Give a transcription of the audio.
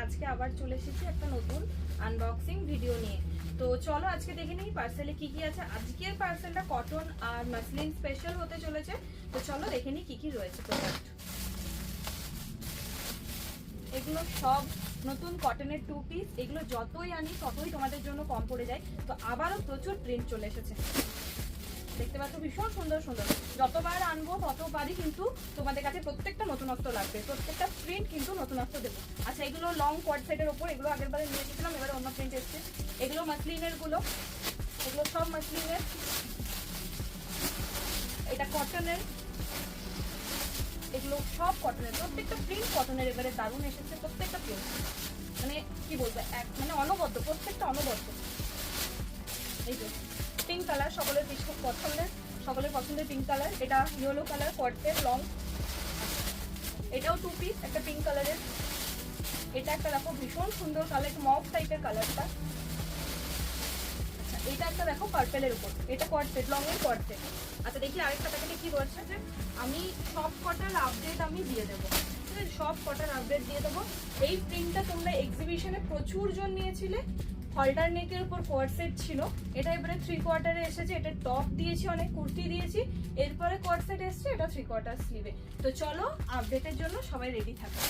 আজকে আবার চলে এসেছি একটা নতুন আনবক্সিং ভিডিও নিয়ে। তো চলো আজকে দেখে নিই পার্সেলে কি কি আছে। আজকের পার্সেলটা কটন আর মাসলিন স্পেশাল হতে চলেছে। তো চলো দেখে নিই কি কি রয়েছে প্রোডাক্ট। এগুলো সব নতুন কটনের 2 পিস। এগুলো যতই আনি ততই তোমাদের জন্য কম পড়ে যায়। তো আবারও প্রচুর প্রিন্ট চলে এসেছে, দেখতে পাচ্ছ ভীষণ সুন্দর সুন্দর। যতবার আনবো ততবারই কিন্তু তোমাদের কাছে প্রত্যেকটা নতুনত্ব লাগবে, প্রত্যেকটা প্রিন্ট কিন্তু নতুনত্ব দেবো। আচ্ছা, এগুলো লং কোয়াড সেটের ওপর, এগুলো আগের বারে নিয়ে এসেছিলাম, এবারে অন্য প্রিন্ট এসছে। এগুলো মাসলিনের গুলো, এগুলো সব মাসলিনের। এটা কটনের, এগুলো সব কটনের, প্রত্যেকটা প্রিন্ট কটনের। এবারে দারুণ এসেছে প্রত্যেকটা প্রিন্ট, মানে কি বলবো, মানে অনবদ্য, প্রত্যেকটা অনবদ্য। এই যে পিঙ্ক কালার, সকলের পছন্দের, সকলের পছন্দের পিঙ্ক কালার। এটা ইয়েলো কালার কোয়ার্টের লং, এটাও 2 পিস, একটা পিঙ্ক কালারের। এটা একটা দেখো ভীষণ সুন্দর কালার, একটা মফ টাইপের কালারটা। আচ্ছা, এটা একটা দেখো পার্পেলের উপর, এটা কোয়ার্টের লং এর কোয়ার্টের। আচ্ছা দেখি আরেকটা প্যাকেটে কি রয়েছে। যে আমি সব কটার আপডেট আমি দিয়ে দেবো, ঠিক আছে, সব কটার আপডেট দিয়ে দেবো। এই প্রিন্টটা তোমরা এক্সিবিশনে প্রচুর জন নিয়েছিলে। হলটার নেকের উপর কোয়ার্ড সেট ছিল, এটা এবারে 3 কোয়ার্টারে এসেছে। এটা টপ দিয়েছি, অনেক কুর্তি দিয়েছি, এরপরে কোয়ার্ড সেট এসছে, এটা 3 কোয়ার্টার স্লিভে। তো চলো আপডেটের জন্য সবাই রেডি থাকো।